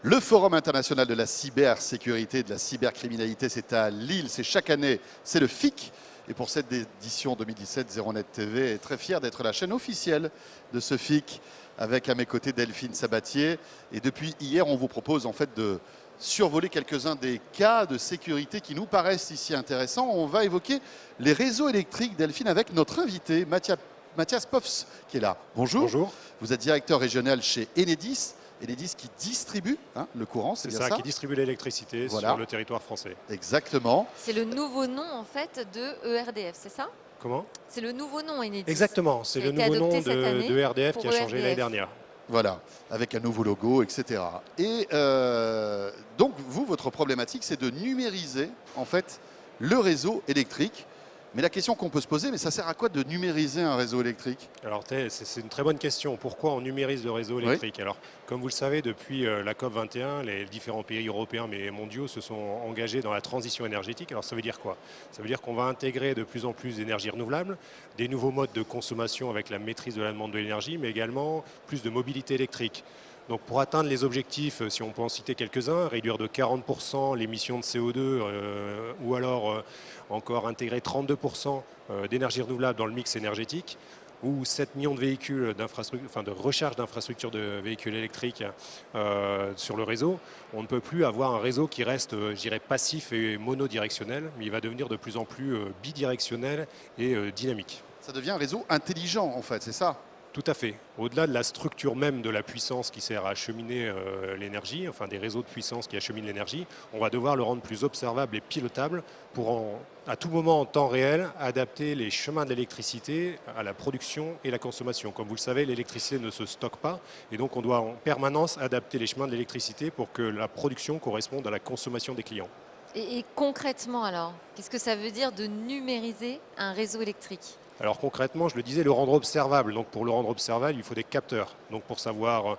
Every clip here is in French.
Le Forum international de la cybersécurité et de la cybercriminalité, c'est à Lille, c'est chaque année, c'est le FIC. Et pour cette édition 2017, Zeronet TV est très fier d'être la chaîne officielle de ce FIC, avec à mes côtés Delphine Sabatier. Et depuis hier, on vous propose en fait de survoler quelques-uns des cas de sécurité qui nous paraissent ici intéressants. On va évoquer les réseaux électriques, Delphine, avec notre invité, Mathias Pofs, qui est là. Bonjour. Bonjour. Vous êtes directeur régional chez Enedis. Enedis qui distribue le courant, c'est bien ça, qui distribue l'électricité sur le territoire français. Exactement. C'est le nouveau nom en fait de ERDF, c'est ça? Comment? C'est le nouveau nom Enedis. Exactement, c'est le nouveau nom de ERDF qui a changé l'année dernière. Voilà, avec un nouveau logo, etc. Et donc, vous, votre problématique, c'est de numériser, en fait, le réseau électrique. Mais la question qu'on peut se poser, mais ça sert à quoi de numériser un réseau électrique? Alors, c'est une très bonne question. Pourquoi on numérise le réseau électrique? Oui. Alors, comme vous le savez, depuis la COP21, les différents pays européens mais mondiaux se sont engagés dans la transition énergétique. Alors, ça veut dire quoi? Ça veut dire qu'on va intégrer de plus en plus d'énergies renouvelables, des nouveaux modes de consommation avec la maîtrise de la demande de l'énergie, mais également plus de mobilité électrique. Donc pour atteindre les objectifs, si on peut en citer quelques-uns, réduire de 40% l'émission de CO2 ou alors encore intégrer 32% d'énergie renouvelable dans le mix énergétique, ou 7 millions de véhicules de recharge d'infrastructures de véhicules électriques sur le réseau, on ne peut plus avoir un réseau qui reste, je dirais, passif et monodirectionnel, mais il va devenir de plus en plus bidirectionnel et dynamique. Ça devient un réseau intelligent, en fait, c'est ça? Tout à fait. Au-delà de la structure même de la puissance qui sert à acheminer l'énergie, enfin des réseaux de puissance qui acheminent l'énergie, on va devoir le rendre plus observable et pilotable pour à tout moment en temps réel adapter les chemins de l'électricité à la production et la consommation. Comme vous le savez, l'électricité ne se stocke pas et donc on doit en permanence adapter les chemins de l'électricité pour que la production corresponde à la consommation des clients. Et concrètement alors, qu'est-ce que ça veut dire de numériser un réseau électrique? Alors concrètement, je le disais, le rendre observable. Donc pour le rendre observable, il faut des capteurs. Donc pour savoir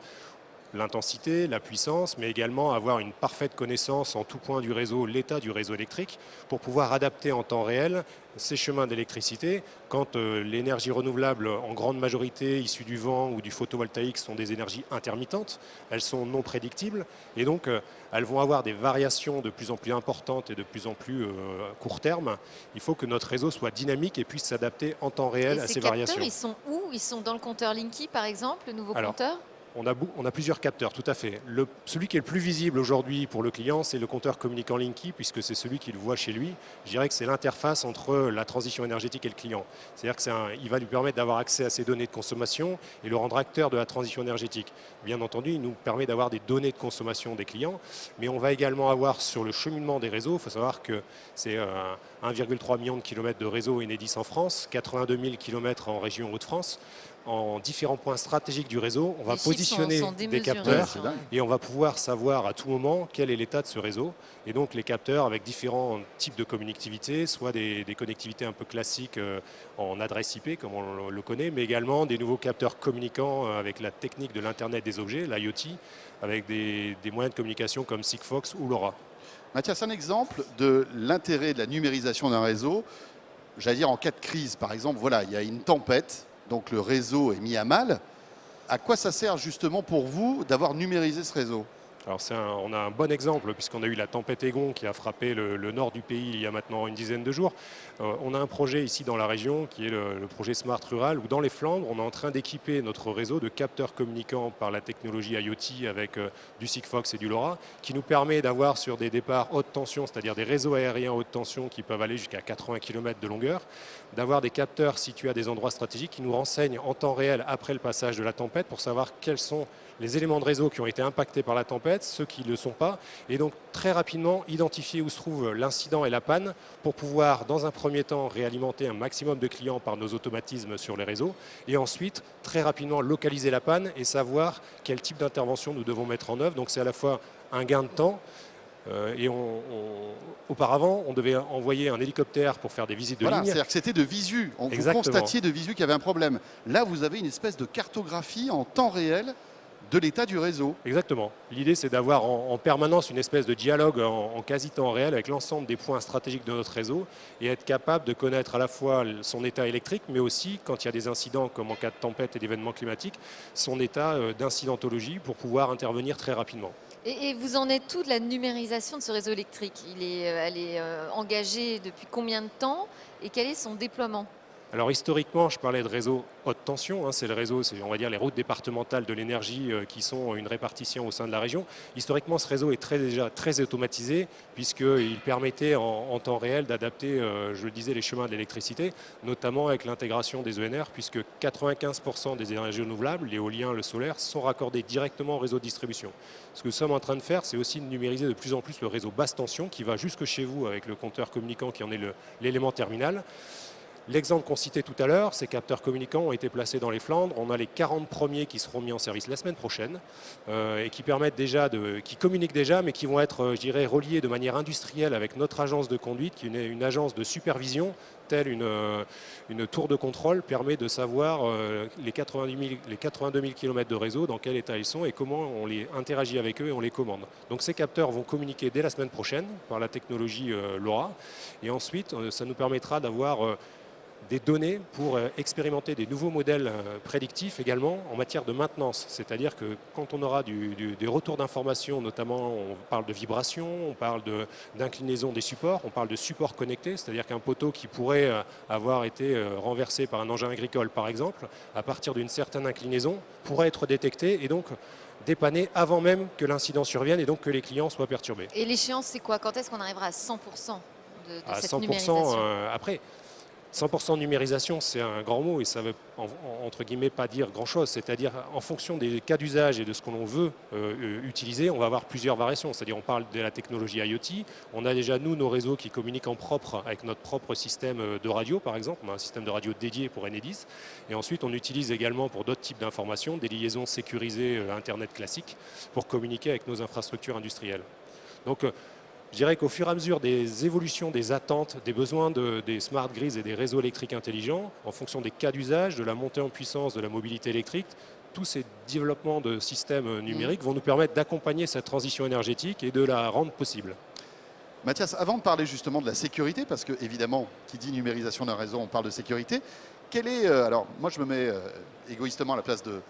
l'intensité, la puissance, mais également avoir une parfaite connaissance en tout point du réseau, l'état du réseau électrique, pour pouvoir adapter en temps réel ces chemins d'électricité. Quand l'énergie renouvelable, en grande majorité issue du vent ou du photovoltaïque, sont des énergies intermittentes, elles sont non prédictibles et donc elles vont avoir des variations de plus en plus importantes et de plus en plus court terme. Il faut que notre réseau soit dynamique et puisse s'adapter en temps réel à ces variations. Ces capteurs, ils sont où? Ils sont dans le compteur Linky par exemple, le nouveau compteur? On a plusieurs capteurs, tout à fait. Celui qui est le plus visible aujourd'hui pour le client, c'est le compteur communicant Linky, puisque c'est celui qu'il voit chez lui. Je dirais que c'est l'interface entre la transition énergétique et le client. C'est-à-dire qu'il va lui permettre d'avoir accès à ses données de consommation et le rendre acteur de la transition énergétique. Bien entendu, il nous permet d'avoir des données de consommation des clients, mais on va également avoir sur le cheminement des réseaux, il faut savoir que c'est 1,3 million de kilomètres de réseau Enedis en France, 82 000 kilomètres en région Hauts-de-France. En différents points stratégiques du réseau, on va positionner des capteurs et on va pouvoir savoir à tout moment quel est l'état de ce réseau. Et donc les capteurs avec différents types de connectivité, soit des connectivités un peu classiques en adresse IP comme on le connaît, mais également des nouveaux capteurs communicants avec la technique de l'Internet des objets, l'IoT, avec des moyens de communication comme Sigfox ou LoRa. Mathias, un exemple de l'intérêt de la numérisation d'un réseau, j'allais dire en cas de crise, par exemple, voilà, il y a une tempête. Donc le réseau est mis à mal. À quoi ça sert justement pour vous d'avoir numérisé ce réseau? Alors on a un bon exemple puisqu'on a eu la tempête Egon qui a frappé le nord du pays il y a maintenant une dizaine de jours. On a un projet ici dans la région qui est le projet Smart Rural où dans les Flandres on est en train d'équiper notre réseau de capteurs communicants par la technologie IoT avec du Sigfox et du LoRa qui nous permet d'avoir sur des départs haute tension, c'est-à-dire des réseaux aériens haute tension qui peuvent aller jusqu'à 80 km de longueur, d'avoir des capteurs situés à des endroits stratégiques qui nous renseignent en temps réel après le passage de la tempête pour savoir quels sont les éléments de réseau qui ont été impactés par la tempête, ceux qui ne le sont pas, et donc très rapidement identifier où se trouve l'incident et la panne pour pouvoir, dans un premier temps, réalimenter un maximum de clients par nos automatismes sur les réseaux, et ensuite, très rapidement, localiser la panne et savoir quel type d'intervention nous devons mettre en œuvre. Donc c'est à la fois un gain de temps, auparavant, on devait envoyer un hélicoptère pour faire des visites de ligne. C'est-à-dire que c'était de visu. Vous constatiez de visu qu'il y avait un problème. Là, vous avez une espèce de cartographie en temps réel de l'état du réseau. Exactement. L'idée, c'est d'avoir en permanence une espèce de dialogue en quasi-temps réel avec l'ensemble des points stratégiques de notre réseau et être capable de connaître à la fois son état électrique, mais aussi, quand il y a des incidents comme en cas de tempête et d'événements climatiques, son état d'incidentologie pour pouvoir intervenir très rapidement. Et vous en êtes où de la numérisation de ce réseau électrique? Elle est engagée depuis combien de temps et quel est son déploiement? Alors historiquement, je parlais de réseau haute tension, hein, c'est le réseau, c'est on va dire les routes départementales de l'énergie qui sont une répartition au sein de la région. Historiquement, ce réseau est déjà très automatisé puisqu'il permettait en temps réel d'adapter, je le disais, les chemins de l'électricité, notamment avec l'intégration des ENR, puisque 95% des énergies renouvelables, l'éolien, le solaire, sont raccordés directement au réseau de distribution. Ce que nous sommes en train de faire, c'est aussi de numériser de plus en plus le réseau basse tension qui va jusque chez vous avec le compteur communicant qui en est l'élément terminal. L'exemple qu'on citait tout à l'heure, ces capteurs communicants ont été placés dans les Flandres. On a les 40 premiers qui seront mis en service la semaine prochaine et qui permettent déjà qui communiquent déjà, mais qui vont être, je dirais, reliés de manière industrielle avec notre agence de conduite, qui est une agence de supervision, telle une tour de contrôle, permet de savoir les 82 000 km de réseau, dans quel état ils sont et comment on les interagit avec eux et on les commande. Donc ces capteurs vont communiquer dès la semaine prochaine par la technologie LoRa. Et ensuite, ça nous permettra d'avoir des données pour expérimenter des nouveaux modèles prédictifs également en matière de maintenance. C'est-à-dire que quand on aura des retours d'informations, notamment on parle de vibration, on parle d'inclinaison des supports, on parle de support connecté, c'est-à-dire qu'un poteau qui pourrait avoir été renversé par un engin agricole par exemple, à partir d'une certaine inclinaison, pourrait être détecté et donc dépanné avant même que l'incident survienne et donc que les clients soient perturbés. Et l'échéance, c'est quoi? Quand est-ce qu'on arrivera à 100% de À cette 100%, numérisation? après, 100% numérisation, c'est un grand mot et ça veut, entre guillemets, pas dire grand-chose. C'est-à-dire, en fonction des cas d'usage et de ce que l'on veut utiliser, on va avoir plusieurs variations. C'est-à-dire, on parle de la technologie IoT. On a déjà, nous, nos réseaux qui communiquent en propre avec notre propre système de radio, par exemple. On a un système de radio dédié pour Enedis. Et ensuite, on utilise également pour d'autres types d'informations des liaisons sécurisées Internet classique pour communiquer avec nos infrastructures industrielles. Donc, je dirais qu'au fur et à mesure des évolutions, des attentes, des besoins des smart grids et des réseaux électriques intelligents, en fonction des cas d'usage, de la montée en puissance, de la mobilité électrique, tous ces développements de systèmes numériques vont nous permettre d'accompagner cette transition énergétique et de la rendre possible. Mathias, avant de parler justement de la sécurité, parce que évidemment, qui dit numérisation d'un réseau, on parle de sécurité. Quel est, alors moi je me mets égoïstement à la place de,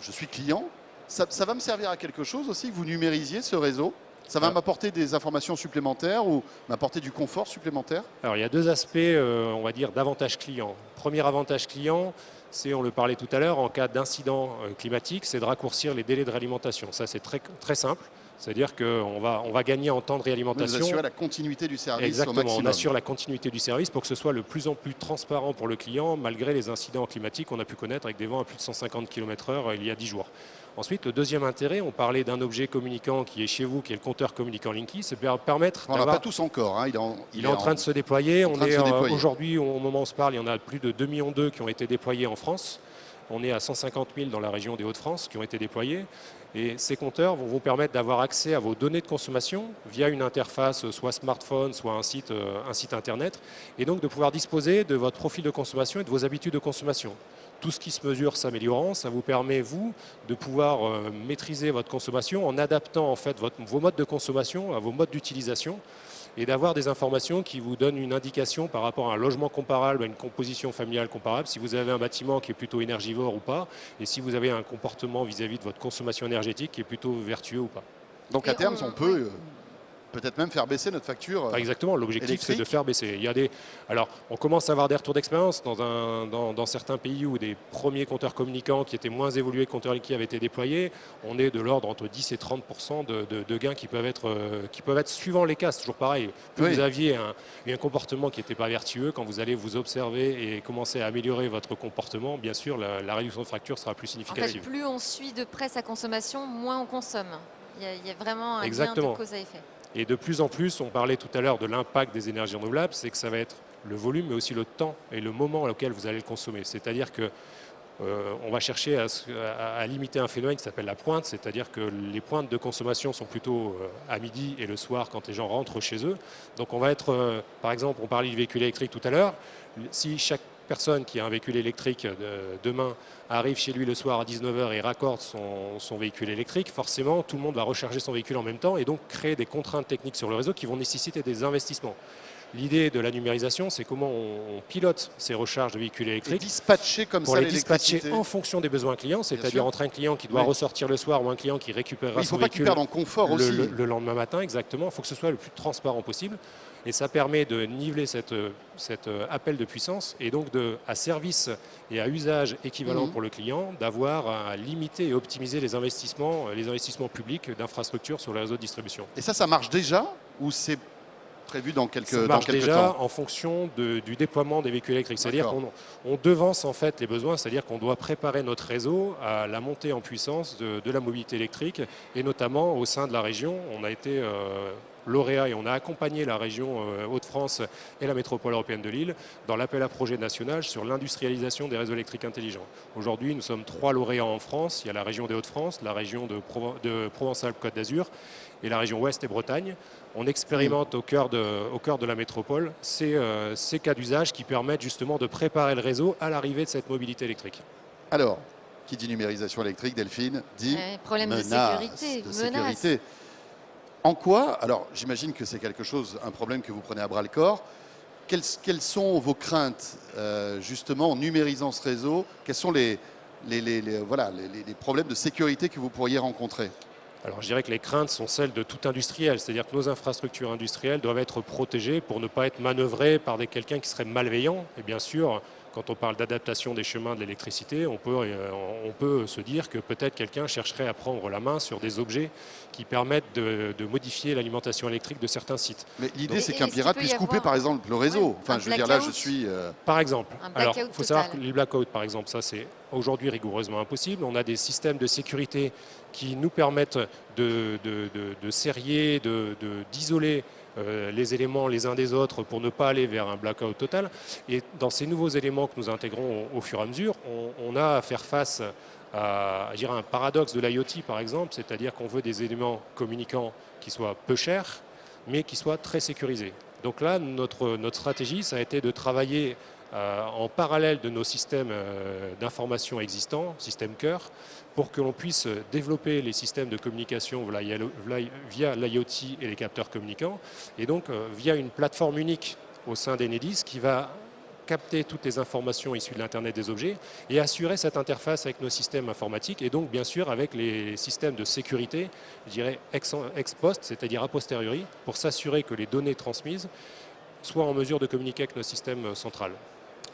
je suis client, ça va me servir à quelque chose aussi que vous numérisiez ce réseau? Ça va m'apporter des informations supplémentaires ou m'apporter du confort supplémentaire? Alors il y a deux aspects, on va dire, d'avantage client. Premier avantage client, c'est, on le parlait tout à l'heure, en cas d'incident climatique, c'est de raccourcir les délais de réalimentation. Ça c'est très simple, c'est-à-dire qu'on va gagner en temps de réalimentation. Vous assurez la continuité du service. Exactement, au maximum. on assure la continuité du service pour que ce soit le plus en plus transparent pour le client, malgré les incidents climatiques qu'on a pu connaître avec des vents à plus de 150 km/h il y a 10 jours. Ensuite, le deuxième intérêt, on parlait d'un objet communicant qui est chez vous, qui est le compteur communicant Linky, c'est permettre On n'a pas tous encore. Hein. Il est en train de se déployer. Aujourd'hui, au moment où on se parle, il y en a plus de 2,2 millions qui ont été déployés en France. On est à 150 000 dans la région des Hauts-de-France qui ont été déployés. Et ces compteurs vont vous permettre d'avoir accès à vos données de consommation via une interface, soit smartphone, soit un site internet, et donc de pouvoir disposer de votre profil de consommation et de vos habitudes de consommation. Tout ce qui se mesure s'améliorant, ça vous permet, vous, de pouvoir maîtriser votre consommation en adaptant en fait vos modes de consommation à vos modes d'utilisation et d'avoir des informations qui vous donnent une indication par rapport à un logement comparable, à une composition familiale comparable, si vous avez un bâtiment qui est plutôt énergivore ou pas, et si vous avez un comportement vis-à-vis de votre consommation énergétique qui est plutôt vertueux ou pas. Donc à terme, on peut peut-être même faire baisser notre facture. Exactement, l'objectif c'est de faire baisser. Alors, on commence à avoir des retours d'expérience dans certains pays où des premiers compteurs communicants qui étaient moins évolués que compteurs Linky avaient été déployés. On est de l'ordre entre 10 et 30% de gains qui peuvent être suivant les cas. C'est toujours pareil. Plus vous aviez un comportement qui n'était pas vertueux, quand vous allez vous observer et commencer à améliorer votre comportement, bien sûr, la réduction de fracture sera plus significative. En fait, plus on suit de près sa consommation, moins on consomme. Il y a vraiment un lien Exactement. de cause à effet. Et de plus en plus, on parlait tout à l'heure de l'impact des énergies renouvelables, c'est que ça va être le volume, mais aussi le temps et le moment auquel vous allez le consommer. C'est-à-dire que on va chercher à limiter un phénomène qui s'appelle la pointe, c'est-à-dire que les pointes de consommation sont plutôt à midi et le soir quand les gens rentrent chez eux. Donc on va être, par exemple, on parlait du véhicule électrique tout à l'heure, si chaque personne qui a un véhicule électrique demain arrive chez lui le soir à 19h et raccorde son véhicule électrique, forcément tout le monde va recharger son véhicule en même temps et donc créer des contraintes techniques sur le réseau qui vont nécessiter des investissements. L'idée de la numérisation, c'est comment on pilote ces recharges de véhicules Et électriques dispatcher comme pour ça les dispatcher l'électricité. en fonction des besoins clients, sûr. c'est-à-dire entre un client qui doit Oui. ressortir le soir ou un client qui récupérera Oui, il ne son faut pas qu'ils véhicule perdent en confort aussi. le lendemain matin, exactement. Il faut que ce soit le plus transparent possible. Et ça permet de niveler cet appel de puissance et donc à service et à usage équivalent pour le client, d'avoir à limiter et optimiser les investissements publics d'infrastructures sur les réseaux de distribution. Et ça marche déjà ou c'est prévu dans Ça quelques marche déjà temps? en fonction du déploiement des véhicules électriques. C'est-à-dire D'accord. qu'on devance en fait les besoins, c'est-à-dire qu'on doit préparer notre réseau à la montée en puissance de la mobilité électrique et notamment au sein de la région. On a été lauréat et on a accompagné la région Hauts-de-France et la métropole européenne de Lille dans l'appel à projet national sur l'industrialisation des réseaux électriques intelligents. Aujourd'hui, nous sommes 3 lauréats en France. Il y a la région des Hauts-de-France, la région de Provence-Alpes-Côte d'Azur et la région Ouest et Bretagne. On expérimente au cœur de la métropole ces cas d'usage qui permettent justement de préparer le réseau à l'arrivée de cette mobilité électrique. Alors, qui dit numérisation électrique, Delphine, dit Problème de menace sécurité. de sécurité. En quoi, alors j'imagine que c'est un problème que vous prenez à bras le corps. Quelles sont vos craintes justement en numérisant ce réseau? Quels sont les problèmes de sécurité que vous pourriez rencontrer? Alors je dirais que les craintes sont celles de tout industriel, c'est-à-dire que nos infrastructures industrielles doivent être protégées pour ne pas être manœuvrées par quelqu'un qui serait malveillant. Et bien sûr, quand on parle d'adaptation des chemins de l'électricité, on peut se dire que peut-être quelqu'un chercherait à prendre la main sur des objets qui permettent de modifier l'alimentation électrique de certains sites. Mais l'idée, c'est qu'un est-ce pirate qu'il peut y puisse couper, avoir par exemple, le réseau. Ouais, Enfin, un je veux dire, là, je blackout suis... Par exemple, Un alors blackout il faut savoir que total. les blackouts, par exemple, ça c'est aujourd'hui rigoureusement impossible. On a des systèmes de sécurité qui nous permettent de serrer, d'isoler les éléments les uns des autres pour ne pas aller vers un blackout total. Et dans ces nouveaux éléments que nous intégrons au fur et à mesure, on a à faire face à un paradoxe de l'IoT, par exemple, c'est-à-dire qu'on veut des éléments communicants qui soient peu chers, mais qui soient très sécurisés. Donc là, notre stratégie, ça a été de travailler en parallèle de nos systèmes d'information existants, système cœur, pour que l'on puisse développer les systèmes de communication via l'IoT et les capteurs communicants, et donc via une plateforme unique au sein d'Enedis qui va capter toutes les informations issues de l'Internet des objets et assurer cette interface avec nos systèmes informatiques et donc bien sûr avec les systèmes de sécurité, je dirais ex post, c'est-à-dire a posteriori, pour s'assurer que les données transmises soient en mesure de communiquer avec nos systèmes centrales.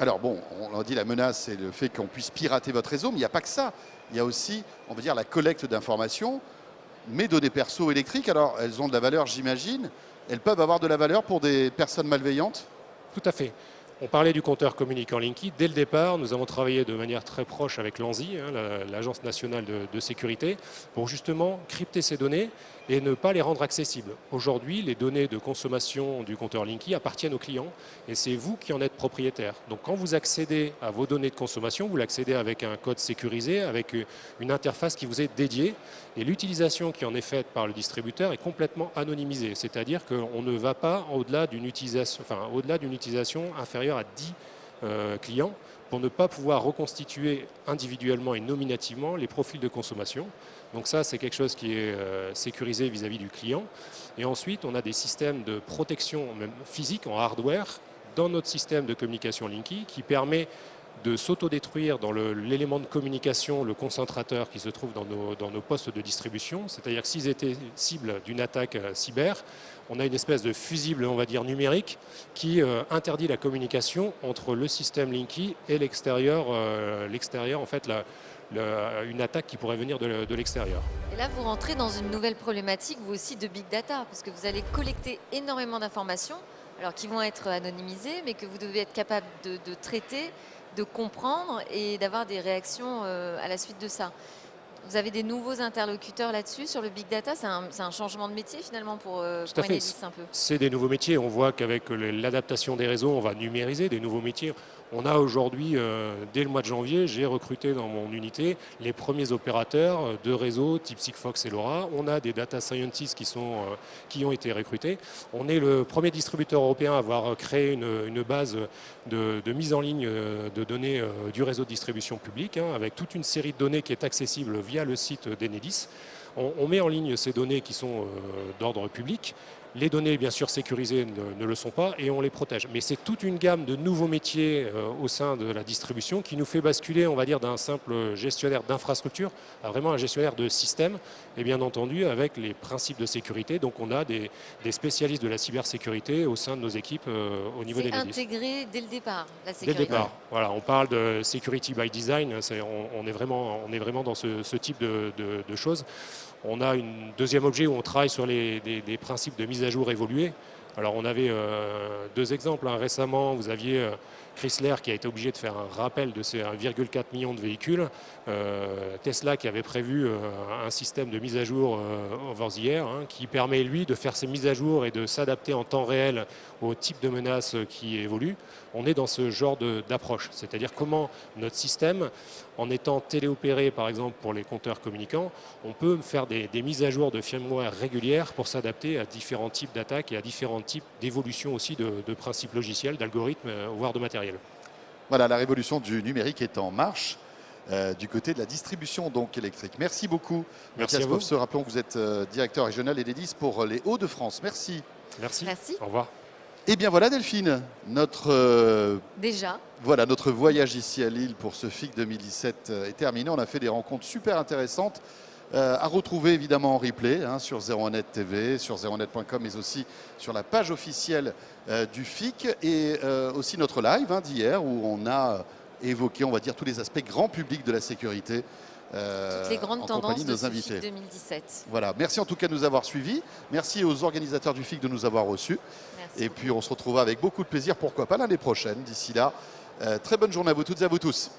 Alors bon, on l'a dit, la menace, c'est le fait qu'on puisse pirater votre réseau, mais il n'y a pas que ça. Il y a aussi, on va dire, la collecte d'informations. Mes données perso électriques, alors elles ont de la valeur, j'imagine. Elles peuvent avoir de la valeur pour des personnes malveillantes? Tout à fait. On parlait du compteur communicant Linky. Dès le départ, nous avons travaillé de manière très proche avec l'ANSI, l'Agence nationale de sécurité, pour justement crypter ces données et ne pas les rendre accessibles. Aujourd'hui, les données de consommation du compteur Linky appartiennent aux clients et c'est vous qui en êtes propriétaire. Donc quand vous accédez à vos données de consommation, vous l'accédez avec un code sécurisé, avec une interface qui vous est dédiée et l'utilisation qui en est faite par le distributeur est complètement anonymisée. C'est-à-dire qu'on ne va pas au-delà d'une utilisation inférieure à 10 clients pour ne pas pouvoir reconstituer individuellement et nominativement les profils de consommation. Donc ça, c'est quelque chose qui est sécurisé vis-à-vis du client. Et ensuite, on a des systèmes de protection même physique en hardware dans notre système de communication Linky qui permet de s'autodétruire dans l'élément de communication, le concentrateur qui se trouve dans nos postes de distribution. C'est-à-dire que s'ils étaient cibles d'une attaque cyber, on a une espèce de fusible, on va dire, numérique qui interdit la communication entre le système Linky et l'extérieur, en fait, une attaque qui pourrait venir de l'extérieur. Et là, vous rentrez dans une nouvelle problématique, vous aussi, de big data, parce que vous allez collecter énormément d'informations, alors qui vont être anonymisées, mais que vous devez être capable de traiter, de comprendre et d'avoir des réactions à la suite de ça. Vous avez des nouveaux interlocuteurs là-dessus, sur le big data. C'est un changement de métier finalement pour Enedis un peu. C'est des nouveaux métiers. On voit qu'avec l'adaptation des réseaux, on va numériser des nouveaux métiers. On a aujourd'hui, dès le mois de janvier, j'ai recruté dans mon unité les premiers opérateurs de réseaux type Sigfox et LoRa. On a des data scientists qui ont été recrutés. On est le premier distributeur européen à avoir créé une base de mise en ligne de données du réseau de distribution publique, avec toute une série de données qui est accessible via le site d'Enedis. On met en ligne ces données qui sont d'ordre public. Les données, bien sûr, sécurisées ne le sont pas et on les protège. Mais c'est toute une gamme de nouveaux métiers au sein de la distribution qui nous fait basculer, on va dire, d'un simple gestionnaire d'infrastructure à vraiment un gestionnaire de système. Et bien entendu, avec les principes de sécurité. Donc, on a des spécialistes de la cybersécurité au sein de nos équipes au niveau des C'est médias. intégré dès le départ, la Dès sécurité. le départ, voilà, on parle de security by design, on est vraiment dans ce type de choses. On a un deuxième objet où on travaille sur des principes de mise à jour évolués. Alors on avait deux exemples. Récemment, vous aviez Chrysler qui a été obligé de faire un rappel de ses 1,4 million de véhicules. Tesla qui avait prévu un système de mise à jour over the air qui permet lui de faire ses mises à jour et de s'adapter en temps réel au type de menaces qui évoluent. On est dans ce genre d'approche, c'est-à-dire comment notre système, en étant téléopéré par exemple pour les compteurs communicants, on peut faire des mises à jour de firmware régulières pour s'adapter à différents types d'attaques et à différents types d'évolution aussi de principes logiciels, d'algorithmes, voire de matériel. Voilà, la révolution du numérique est en marche du côté de la distribution donc électrique. Merci beaucoup. Merci Mathias à vous. Bofse, rappelons que vous êtes directeur régional Enedis pour les Hauts-de-France. Merci. Merci. Merci. Au revoir. Et bien voilà Delphine, notre Déjà, notre voyage ici à Lille pour ce FIC 2017 est terminé. On a fait des rencontres super intéressantes à retrouver évidemment en replay sur 01net TV, sur 01net.com, mais aussi sur la page officielle du FIC et aussi notre live d'hier où on a évoqué, on va dire, tous les aspects grand public de la sécurité. toutes les en grandes compagnie tendances de de nos ce invités. FIC 2017. Voilà, merci en tout cas de nous avoir suivis. Merci aux organisateurs du FIC de nous avoir reçus. Merci. Et puis on se retrouvera avec beaucoup de plaisir, pourquoi pas l'année prochaine. D'ici là, très bonne journée à vous toutes et à vous tous.